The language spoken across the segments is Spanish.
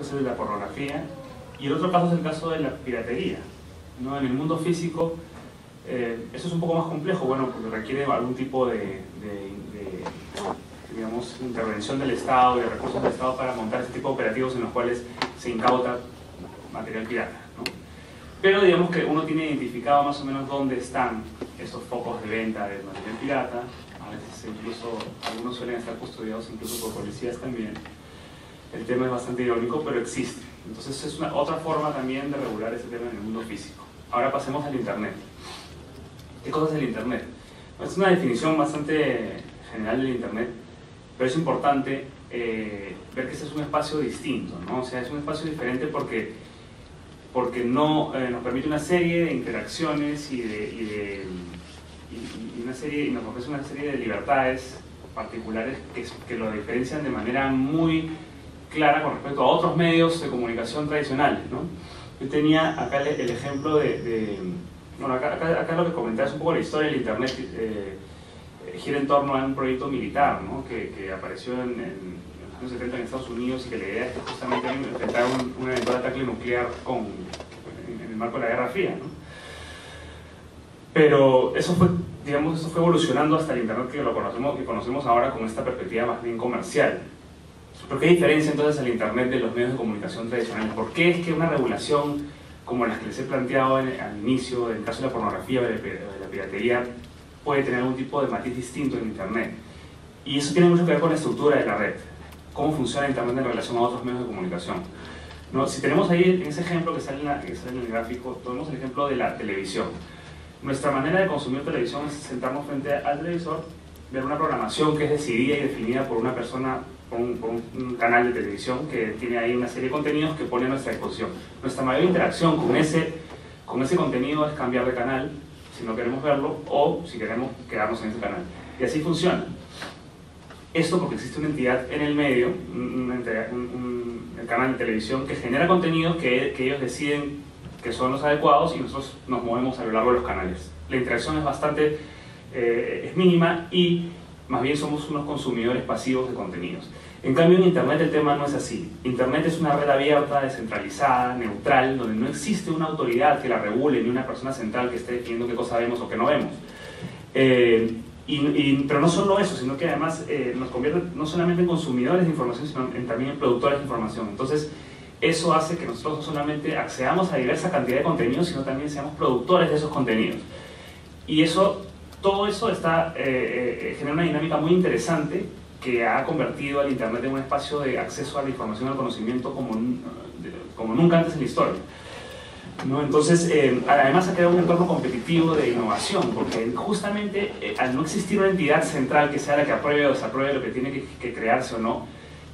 es el de la pornografía, y el otro caso es el caso de la piratería, ¿no? En el mundo físico, eso es un poco más complejo, bueno, porque requiere algún tipo de digamos, intervención del Estado, de recursos del Estado para montar este tipo de operativos en los cuales se incauta material pirata, ¿no? Pero digamos que uno tiene identificado más o menos dónde están estos focos de venta de material pirata. A veces incluso algunos suelen estar custodiados incluso por policías también. El tema es bastante irónico, pero existe. Entonces es otra forma también de regular este tema en el mundo físico. Ahora pasemos al Internet. ¿Qué cosa es el Internet? Es una definición bastante general del Internet, pero es importante ver que este es un espacio distinto, ¿no? O sea, es un espacio diferente porque no, nos permite una serie de interacciones y nos ofrece una serie de libertades particulares que lo diferencian de manera muy clara con respecto a otros medios de comunicación tradicionales, ¿no? Yo tenía acá el ejemplo bueno, acá lo que comentaba es un poco la historia del Internet, gira en torno a un proyecto militar, ¿no? que apareció en los años 70 en Estados Unidos, y que la idea es que justamente enfrentar un eventual ataque nuclear en el marco de la Guerra Fría, ¿no? Pero eso fue, digamos, eso fue evolucionando hasta el Internet que conocemos ahora con esta perspectiva más bien comercial. ¿Pero qué diferencia entonces el Internet de los medios de comunicación tradicionales? ¿Por qué es que una regulación como las que les he planteado al inicio, en el caso de la pornografía o de la piratería, puede tener algún tipo de matiz distinto en Internet? Y eso tiene mucho que ver con la estructura de la red, cómo funciona Internet en relación a otros medios de comunicación, ¿no? Si tenemos ahí en ese ejemplo que sale en el gráfico, tenemos el ejemplo de la televisión. Nuestra manera de consumir televisión es sentarnos frente al televisor, ver una programación que es decidida y definida por una persona, por un canal de televisión que tiene ahí una serie de contenidos que pone a nuestra disposición. Nuestra mayor interacción con ese contenido es cambiar de canal si no queremos verlo, o si queremos quedarnos en ese canal. Y así funciona. Esto porque existe una entidad en el medio, el canal de televisión, que genera contenidos que ellos deciden que son los adecuados, y nosotros nos movemos a lo largo de los canales. La interacción es bastante es mínima, y más bien somos unos consumidores pasivos de contenidos. En cambio, en Internet el tema no es así. Internet es una red abierta, descentralizada, neutral, donde no existe una autoridad que la regule, ni una persona central que esté definiendo qué cosa vemos o qué no vemos. Pero no solo eso, sino que además nos convierte no solamente en consumidores de información, sino también en productores de información. Entonces, eso hace que nosotros no solamente accedamos a diversa cantidad de contenidos, sino también seamos productores de esos contenidos. Y todo eso genera una dinámica muy interesante que ha convertido al Internet en un espacio de acceso a la información y al conocimiento como nunca antes en la historia, ¿no? Entonces, además ha creado un entorno competitivo de innovación, porque justamente al no existir una entidad central que sea la que apruebe o desapruebe lo que tiene que crearse o no,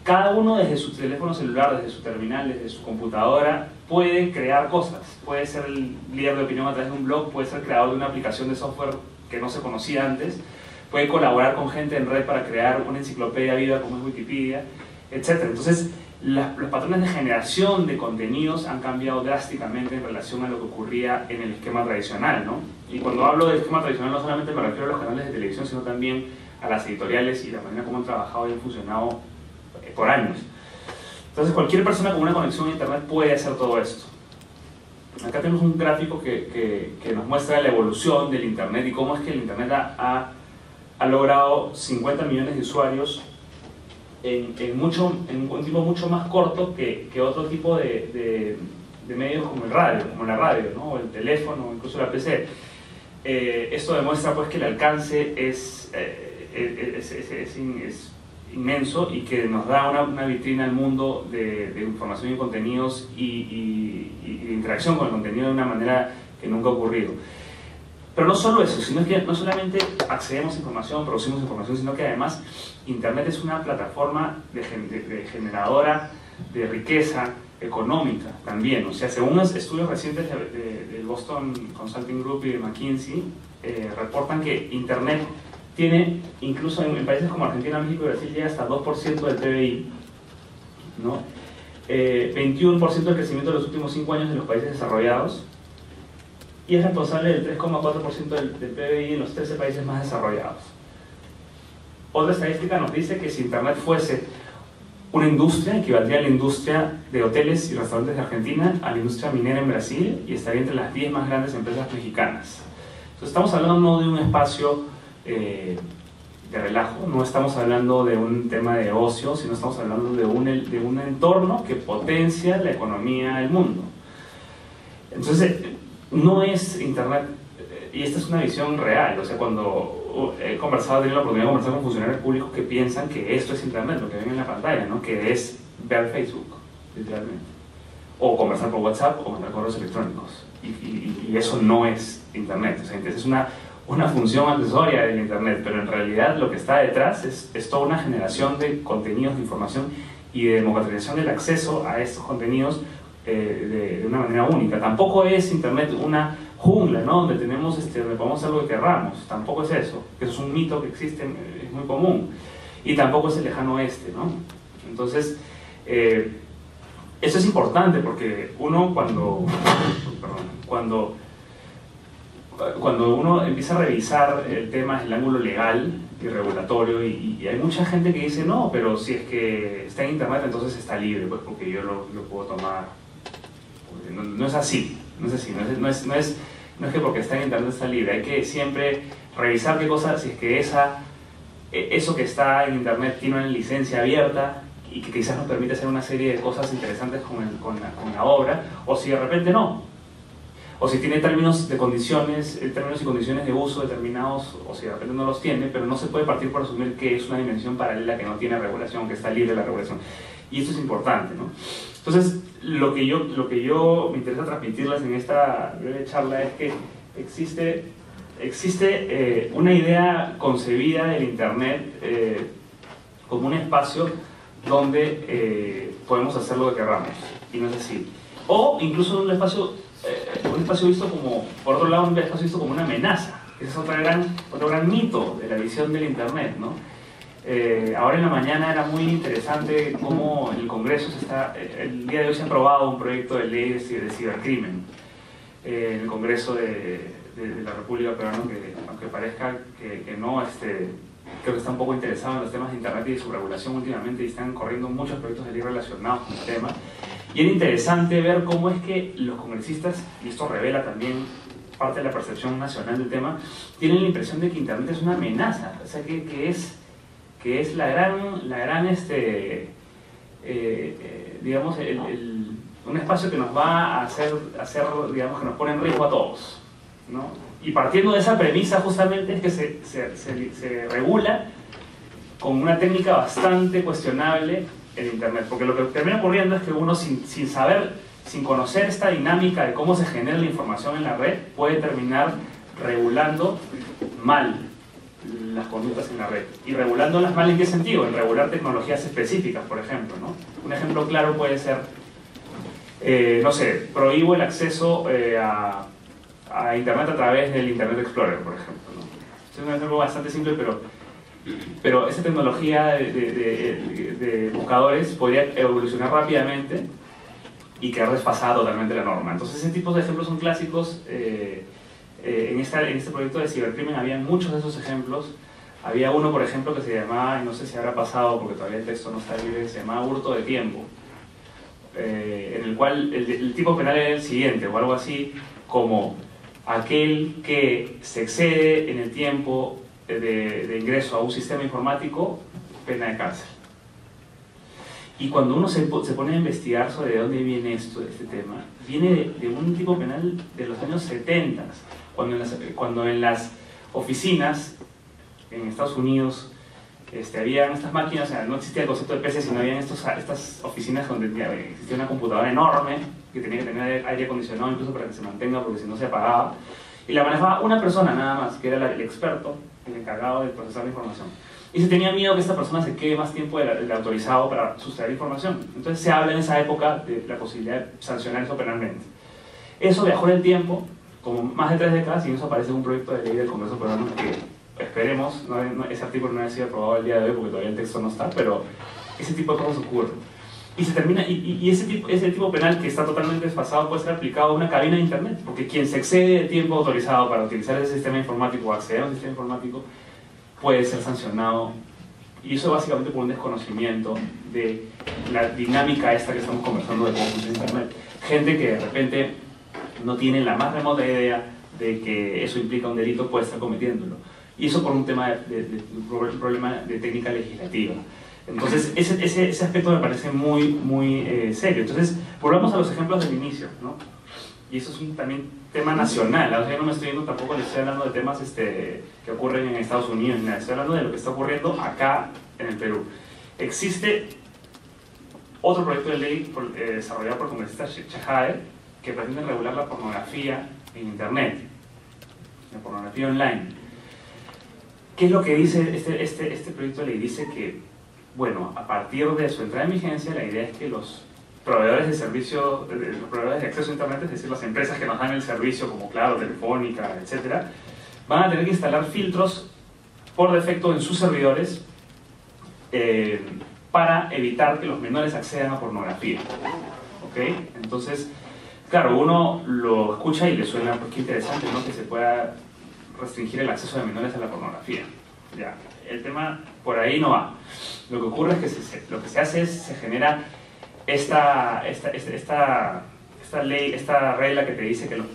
cada uno desde su teléfono celular, desde su terminal, desde su computadora, puede crear cosas. Puede ser el líder de opinión a través de un blog, puede ser creador de una aplicación de software que no se conocía antes, puede colaborar con gente en red para crear una enciclopedia viva como es Wikipedia, etc. Entonces, los patrones de generación de contenidos han cambiado drásticamente en relación a lo que ocurría en el esquema tradicional, ¿no? Y cuando hablo del esquema tradicional no solamente me refiero a los canales de televisión, sino también a las editoriales y la manera como han trabajado y han funcionado por años. Entonces, cualquier persona con una conexión a Internet puede hacer todo esto. Acá tenemos un gráfico que nos muestra la evolución del Internet y cómo es que el Internet ha logrado 50 millones de usuarios en un tiempo mucho más corto que otro tipo de medios como la radio, ¿no? O el teléfono, o incluso la PC. Esto demuestra pues que el alcance es inmenso, y que nos da una vitrina al mundo de información y contenidos y de interacción con el contenido de una manera que nunca ha ocurrido. Pero no solo eso, sino que no solamente accedemos a información, producimos información, sino que además Internet es una plataforma de generadora de riqueza económica también. O sea, según los estudios recientes del Boston Consulting Group y de McKinsey, reportan que Internet tiene, incluso en países como Argentina, México y Brasil, llega hasta 2% del PBI, ¿no? 21% del crecimiento de los últimos 5 años de los países desarrollados, y es responsable del 3,4% del PBI en los 13 países más desarrollados. Otra estadística nos dice que si Internet fuese una industria, equivaldría a la industria de hoteles y restaurantes de Argentina, a la industria minera en Brasil, y estaría entre las 10 más grandes empresas mexicanas. Entonces estamos hablando no de un espacio de relajo, no estamos hablando de un tema de ocio, sino estamos hablando de un entorno que potencia la economía del mundo. Entonces, no es Internet, y esta es una visión real, o sea, cuando he tenido la oportunidad de conversar con funcionarios públicos que piensan que esto es Internet, lo que ven en la pantalla, ¿no? Que es ver Facebook, literalmente, o conversar por WhatsApp o mandar correos electrónicos, y eso no es Internet, o sea, es una función accesoria del Internet, pero en realidad lo que está detrás es toda una generación de contenidos, de información y de democratización del acceso a estos contenidos de una manera única. Tampoco es Internet una jungla, ¿no? Donde donde podemos hacer lo que querramos. Tampoco es eso. Eso es un mito que existe, es muy común. Y tampoco es el lejano oeste, ¿no? Entonces, eso es importante porque uno cuando uno empieza a revisar el tema desde el ángulo legal y regulatorio, y hay mucha gente que dice, no, pero si es que está en Internet entonces está libre, pues porque yo lo puedo tomar. No es así, no es que porque está en Internet está libre, hay que siempre revisar qué cosa, si es que eso que está en Internet tiene una licencia abierta y que quizás nos permite hacer una serie de cosas interesantes con la obra, o si de repente no, o si tiene términos y condiciones de uso determinados, o si de repente no los tiene, pero no se puede partir por asumir que es una dimensión paralela que no tiene regulación, que está libre de la regulación. Y esto es importante, ¿no? Entonces, lo que yo me interesa transmitirles en esta breve charla es que existe una idea concebida del Internet como un espacio donde podemos hacer lo que queramos, y no es así. O incluso un espacio visto como, por otro lado, un espacio visto como una amenaza. Ese es otro gran mito de la visión del Internet, ¿no? Ahora en la mañana era muy interesante cómo en el Congreso el día de hoy se ha aprobado un proyecto de ley de cibercrimen en el Congreso de la República Peruana, que aunque parezca que no, creo que está un poco interesado en los temas de Internet y de su regulación últimamente, y están corriendo muchos proyectos de ley relacionados con el tema. Y era interesante ver cómo es que los congresistas, y esto revela también parte de la percepción nacional del tema, tienen la impresión de que Internet es una amenaza, o sea, que es la gran digamos, un espacio que nos va a hacer, digamos, que nos pone en riesgo a todos, ¿no? Y partiendo de esa premisa justamente es que se regula con una técnica bastante cuestionable en Internet, porque lo que termina ocurriendo es que uno sin conocer esta dinámica de cómo se genera la información en la red, puede terminar regulando mal las conductas en la red. ¿Y regulándolas mal en qué sentido? En regular tecnologías específicas, por ejemplo, ¿no? Un ejemplo claro puede ser, no sé, prohíbo el acceso a Internet a través del Internet Explorer, por ejemplo, ¿no? Es un ejemplo bastante simple, pero esa tecnología de buscadores podría evolucionar rápidamente y quedar desfasada totalmente la norma. Entonces ese tipo de ejemplos son clásicos. En este proyecto de cibercrimen había muchos de esos ejemplos. Había uno, por ejemplo, que se llamaba, y no sé si habrá pasado porque todavía el texto no está libre, se llamaba hurto de tiempo, en el cual el tipo penal era el siguiente, o algo así como aquel que se excede en el tiempo de ingreso a un sistema informático, pena de cárcel. Y cuando uno se pone a investigar sobre de dónde viene este tema, viene de un tipo penal de los años 70, cuando en las oficinas en Estados Unidos habían estas máquinas, o sea, no existía el concepto de PC, sino habían estas oficinas donde existía una computadora enorme que tenía que tener aire acondicionado incluso para que se mantenga, porque si no se apagaba, y la manejaba una persona nada más, que era el experto, el encargado de procesar la información. Y se tenía miedo que esta persona se quede más tiempo del autorizado para sustraer información. Entonces se habla en esa época de la posibilidad de sancionar eso penalmente. Eso viajó en el tiempo, como más de 3 décadas, y eso aparece en un proyecto de ley del Congreso peruano que esperemos, ese artículo no haya sido aprobado el día de hoy porque todavía el texto no está, pero ese tipo de cosas ocurren. Y se termina, y ese tipo penal que está totalmente desfasado puede ser aplicado a una cabina de Internet, porque quien se excede de tiempo autorizado para utilizar ese sistema informático o acceder a un sistema informático puede ser sancionado Y eso básicamente por un desconocimiento de la dinámica esta que estamos conversando de cómo funciona Internet. Gente que de repente no tiene la más remota idea de que eso implica un delito, puede estar cometiéndolo. Y eso por un tema un problema de técnica legislativa. Entonces, ese aspecto me parece muy serio. Entonces, volvamos a los ejemplos del inicio, ¿no? Y eso es también tema nacional. O sea, yo no me estoy yendo tampoco, les estoy hablando de temas que ocurren en Estados Unidos, nada. Estoy hablando de lo que está ocurriendo acá en el Perú. Existe otro proyecto de ley desarrollado por el congresista Chejade que pretende regular la pornografía en Internet, la pornografía online. ¿Qué es lo que dice este proyecto de ley? Dice que, bueno, a partir de su entrada en vigencia, la idea es que los proveedores de servicio, los proveedores de acceso a Internet, es decir, las empresas que nos dan el servicio como Claro, Telefónica, etc., van a tener que instalar filtros por defecto en sus servidores para evitar que los menores accedan a pornografía. ¿Ok? Entonces, claro, uno lo escucha y le suena, pues qué interesante, ¿no? Que se pueda restringir el acceso de menores a la pornografía. Ya, el tema por ahí no va. Lo que ocurre es que lo que se hace es, se genera esta ley, esta regla que te dice que los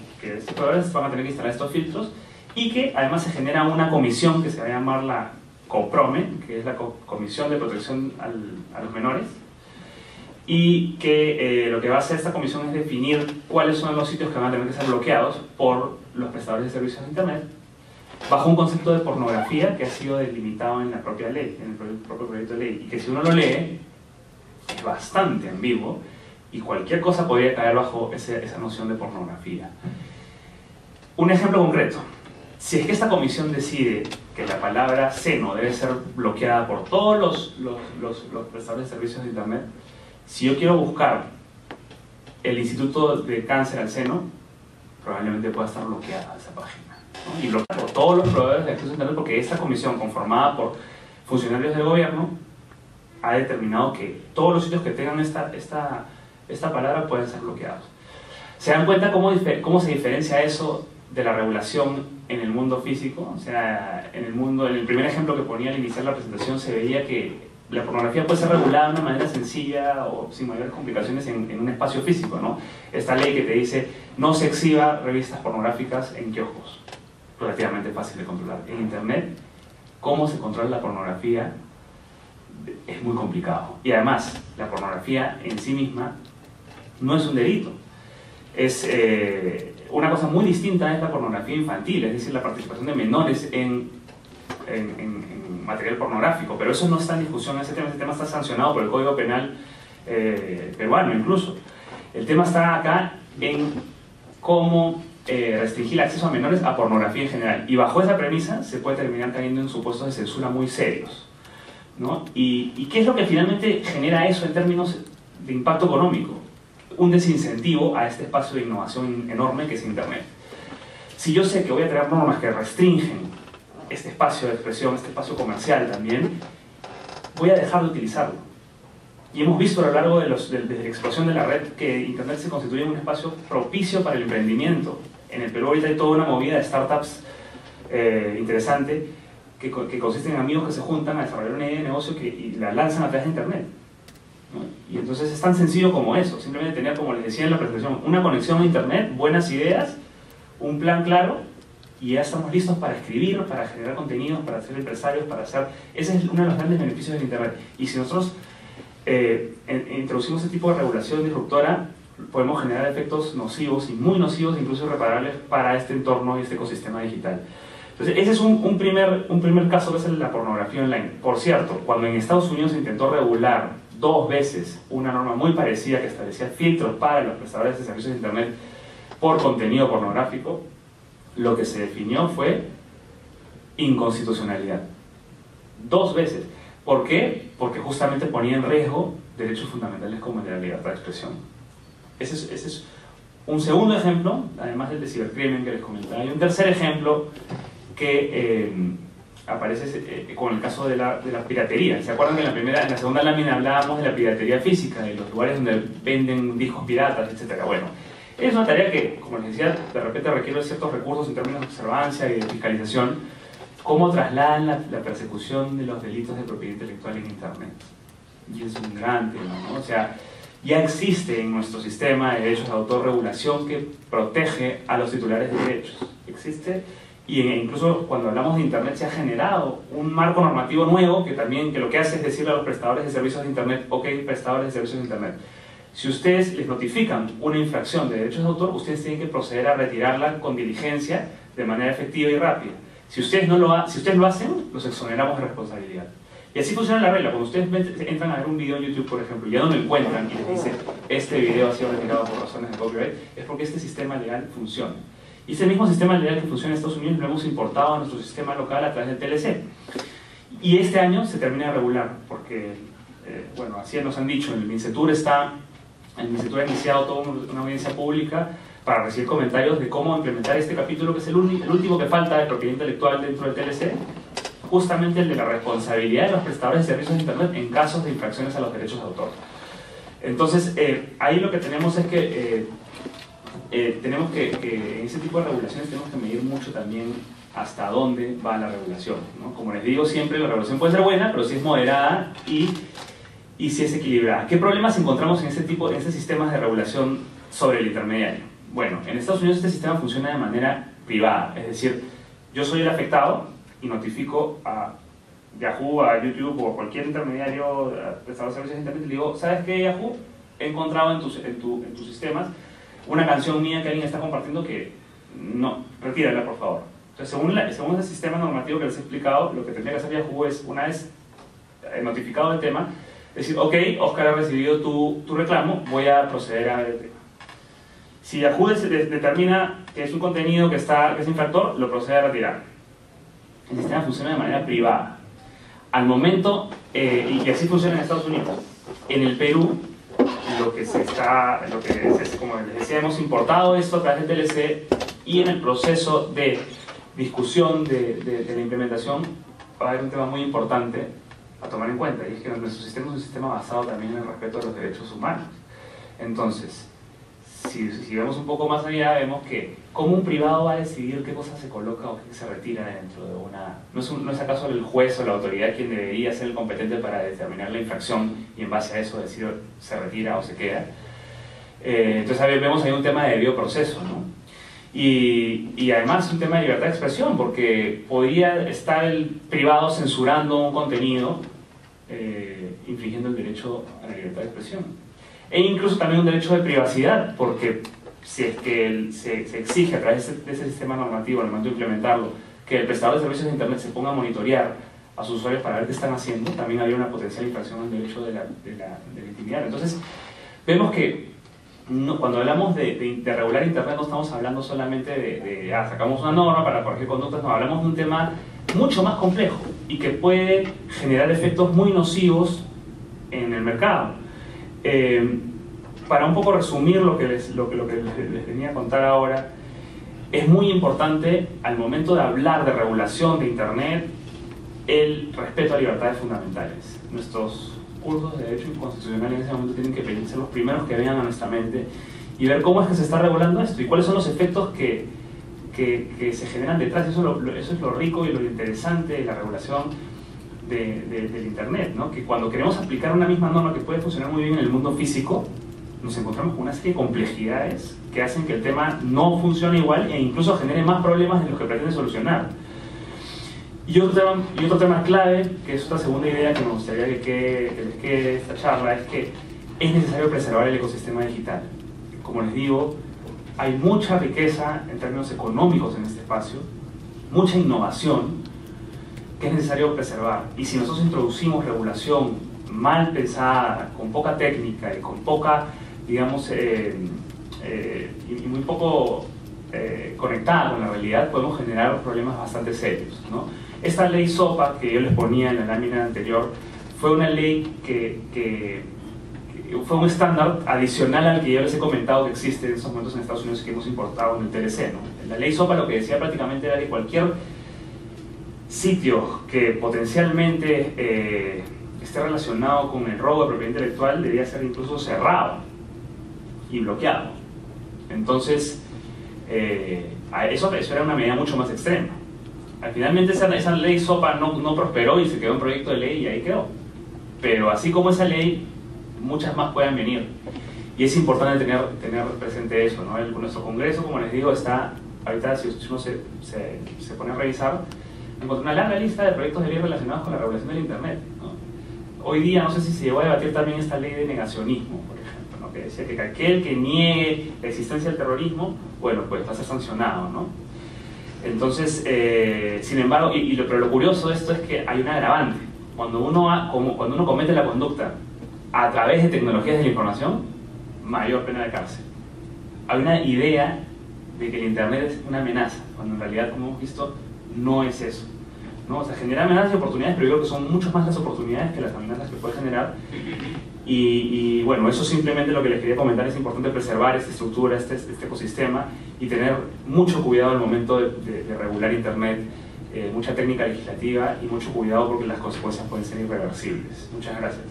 proveedores van a tener que instalar estos filtros y que además se genera una comisión que se va a llamar la COPROME, que es la Comisión de Protección a los Menores, y que lo que va a hacer esta comisión es definir cuáles son los sitios que van a tener que ser bloqueados por los prestadores de servicios de Internet bajo un concepto de pornografía que ha sido delimitado en la propia ley, en el propio proyecto de ley, y que si uno lo lee es bastante ambiguo y cualquier cosa podría caer bajo esa noción de pornografía. Un ejemplo concreto: si es que esta comisión decide que la palabra seno debe ser bloqueada por todos los prestadores de servicios de Internet, si yo quiero buscar el Instituto de Cáncer al Seno, probablemente pueda estar bloqueada esa página, ¿no? Y bloqueada por todos los proveedores de acceso a Internet, porque esta comisión, conformada por funcionarios del gobierno, ha determinado que todos los sitios que tengan esta palabra pueden ser bloqueados. ¿Se dan cuenta cómo se diferencia eso de la regulación en el mundo físico? O sea, en el primer ejemplo que ponía al iniciar la presentación, se veía que la pornografía puede ser regulada de una manera sencilla o sin mayores complicaciones en un espacio físico, ¿no? Esta ley que te dice no se exhiba revistas pornográficas en kioscos, relativamente fácil de controlar. En Internet, cómo se controla la pornografía es muy complicado. Y además, la pornografía en sí misma no es un delito. Es una cosa muy distinta es la pornografía infantil, es decir, la participación de menores en material pornográfico, pero eso no está en discusión. Ese tema está sancionado por el Código Penal peruano incluso. El tema está acá en cómo restringir el acceso a menores a pornografía en general, y bajo esa premisa se puede terminar cayendo en supuestos de censura muy serios, ¿no? ¿Y qué es lo que finalmente genera eso en términos de impacto económico? Un desincentivo a este espacio de innovación enorme que es Internet. Si yo sé que voy a tener normas que restringen este espacio de expresión, este espacio comercial también, voy a dejar de utilizarlo. Y hemos visto a lo largo desde la explosión de la red que Internet se constituye en un espacio propicio para el emprendimiento. En el Perú ahorita hay toda una movida de startups interesante que consiste en amigos que se juntan a desarrollar una idea de negocio y la lanzan a través de Internet, ¿no? Y entonces es tan sencillo como eso, simplemente tener, como les decía en la presentación, una conexión a Internet, buenas ideas, un plan claro, y ya estamos listos para escribir, para generar contenidos, para ser empresarios, para hacer... Ese es uno de los grandes beneficios del Internet. Y si nosotros introducimos este tipo de regulación disruptora, podemos generar efectos nocivos y muy nocivos, incluso irreparables, para este entorno y este ecosistema digital. Entonces, ese es un primer caso, que es la pornografía online. Por cierto, cuando en Estados Unidos se intentó regular 2 veces una norma muy parecida que establecía filtros para los prestadores de servicios de Internet por contenido pornográfico, lo que se definió fue inconstitucionalidad. 2 veces. ¿Por qué? Porque justamente ponía en riesgo derechos fundamentales como el de la libertad de expresión. Ese es un segundo ejemplo, además del de cibercrimen que les comentaba. Y un tercer ejemplo que aparece con el caso de la piratería. ¿Se acuerdan que en la segunda lámina hablábamos de la piratería física, de los lugares donde venden discos piratas, etcétera? Bueno, es una tarea que, como les decía, de repente requiere ciertos recursos en términos de observancia y de fiscalización, cómo trasladan la persecución de los delitos de propiedad intelectual en Internet. Y es un gran tema, ¿no? O sea, ya existe en nuestro sistema de derechos de autor regulación que protege a los titulares de derechos. Existe, y incluso cuando hablamos de Internet se ha generado un marco normativo nuevo que también lo que hace es decirle a los prestadores de servicios de Internet: ok, prestadores de servicios de Internet, si ustedes les notifican una infracción de derechos de autor, ustedes tienen que proceder a retirarla con diligencia, de manera efectiva y rápida. Si ustedes lo hacen, los exoneramos de responsabilidad. Y así funciona la regla. Cuando ustedes entran a ver un video en YouTube, por ejemplo, y ya no lo encuentran y les dice este video ha sido retirado por razones de copyright, es porque este sistema legal funciona. Y ese mismo sistema legal que funciona en Estados Unidos lo hemos importado a nuestro sistema local a través del TLC. Y este año se termina de regular, porque, bueno, así nos han dicho, el MINCETUR ha iniciado toda una audiencia pública para recibir comentarios de cómo implementar este capítulo, que es el último que falta de propiedad intelectual dentro del TLC, justamente el de la responsabilidad de los prestadores de servicios de Internet en casos de infracciones a los derechos de autor. Entonces, ahí lo que tenemos es que tenemos que en ese tipo de regulaciones tenemos que medir mucho también hasta dónde va la regulación, ¿no? Como les digo siempre, la regulación puede ser buena, pero si es moderada y si es equilibrada. ¿Qué problemas encontramos en este sistemas de regulación sobre el intermediario? Bueno, en Estados Unidos este sistema funciona de manera privada, es decir, yo soy el afectado y notifico a Yahoo, a YouTube o a cualquier intermediario prestador de servicios de Internet y le digo: ¿sabes qué, Yahoo? He encontrado en tus sistemas una canción mía que alguien está compartiendo que no, retírala por favor. Entonces, según ese sistema normativo que les he explicado, lo que tendría que hacer Yahoo es, una vez notificado el tema, decir: ok, Oscar ha recibido tu reclamo, voy a proceder a ver el tema. Si Yahoo determina que es un contenido que es infractor, lo procede a retirar. El sistema funciona de manera privada. Al momento, y así funciona en Estados Unidos. En el Perú, como les decía, hemos importado esto a través del TLC, y en el proceso de discusión de la implementación va a haber un tema muy importante a tomar en cuenta, y es que nuestro sistema es un sistema basado también en el respeto a los derechos humanos. Entonces, si vemos un poco más allá, vemos que cómo un privado va a decidir qué cosa se coloca o qué se retira dentro de una... ¿No es acaso el juez o la autoridad quien debería ser el competente para determinar la infracción y en base a eso decir se retira o se queda? Entonces vemos ahí un tema de debido proceso, ¿no? Y además un tema de libertad de expresión, porque podría estar el privado censurando un contenido infringiendo el derecho a la libertad de expresión. E incluso también un derecho de privacidad, porque si es que se exige a través de ese sistema normativo, al momento de implementarlo, que el prestador de servicios de Internet se ponga a monitorear a sus usuarios para ver qué están haciendo, también habría una potencial infracción al derecho de la intimidad. Entonces, vemos que cuando hablamos de regular Internet no estamos hablando solamente de sacamos una norma para corregir conductas, no, hablamos de un tema mucho más complejo y que puede generar efectos muy nocivos en el mercado. Para un poco resumir lo que les venía a contar ahora, es muy importante al momento de hablar de regulación de Internet el respeto a libertades fundamentales. Nuestros cursos de Derecho Constitucional en ese momento tienen que ser los primeros que vengan a nuestra mente y ver cómo es que se está regulando esto y cuáles son los efectos que se generan detrás. Eso es lo rico y lo interesante de la regulación del Internet, ¿no? Que cuando queremos aplicar una misma norma que puede funcionar muy bien en el mundo físico, nos encontramos con una serie de complejidades que hacen que el tema no funcione igual e incluso genere más problemas de los que pretende solucionar. Y otro tema clave, que es otra segunda idea que me gustaría que les quede esta charla, es que es necesario preservar el ecosistema digital. Como les digo, hay mucha riqueza en términos económicos en este espacio, mucha innovación que es necesario preservar. Y si nosotros introducimos regulación mal pensada, con poca técnica y con poca, digamos, y muy poco conectada con la realidad, podemos generar problemas bastante serios, ¿no? Esta ley SOPA que yo les ponía en la lámina anterior fue una ley que fue un estándar adicional al que yo les he comentado que existe en estos momentos en Estados Unidos y que hemos importado en el TLC, ¿no? La ley SOPA lo que decía prácticamente era que cualquier sitio que potencialmente esté relacionado con el robo de propiedad intelectual debía ser incluso cerrado y bloqueado. Entonces, eso era una medida mucho más extrema. Finalmente esa ley SOPA no prosperó y se quedó en proyecto de ley y ahí quedó. Pero así como esa ley, muchas más pueden venir. Y es importante tener presente eso, ¿no? Nuestro Congreso, como les digo, está, ahorita si uno se pone a revisar, encontró una larga lista de proyectos de ley relacionados con la regulación del Internet, ¿no? Hoy día, no sé si se llegó a debatir también esta ley de negacionismo, por ejemplo, ¿no? Que decía que aquel que niegue la existencia del terrorismo, bueno, pues va a ser sancionado, ¿no? Entonces, sin embargo, pero lo curioso de esto es que hay un agravante. Cuando uno comete la conducta a través de tecnologías de la información, mayor pena de cárcel. Hay una idea de que el Internet es una amenaza, cuando en realidad, como hemos visto, no es eso, ¿no? O sea, genera amenazas y oportunidades, pero yo creo que son mucho más las oportunidades que las amenazas que puede generar. Y bueno, eso simplemente lo que les quería comentar. Es importante preservar esta estructura, este ecosistema, y tener mucho cuidado al momento de regular Internet, mucha técnica legislativa y mucho cuidado porque las consecuencias pueden ser irreversibles. Muchas gracias.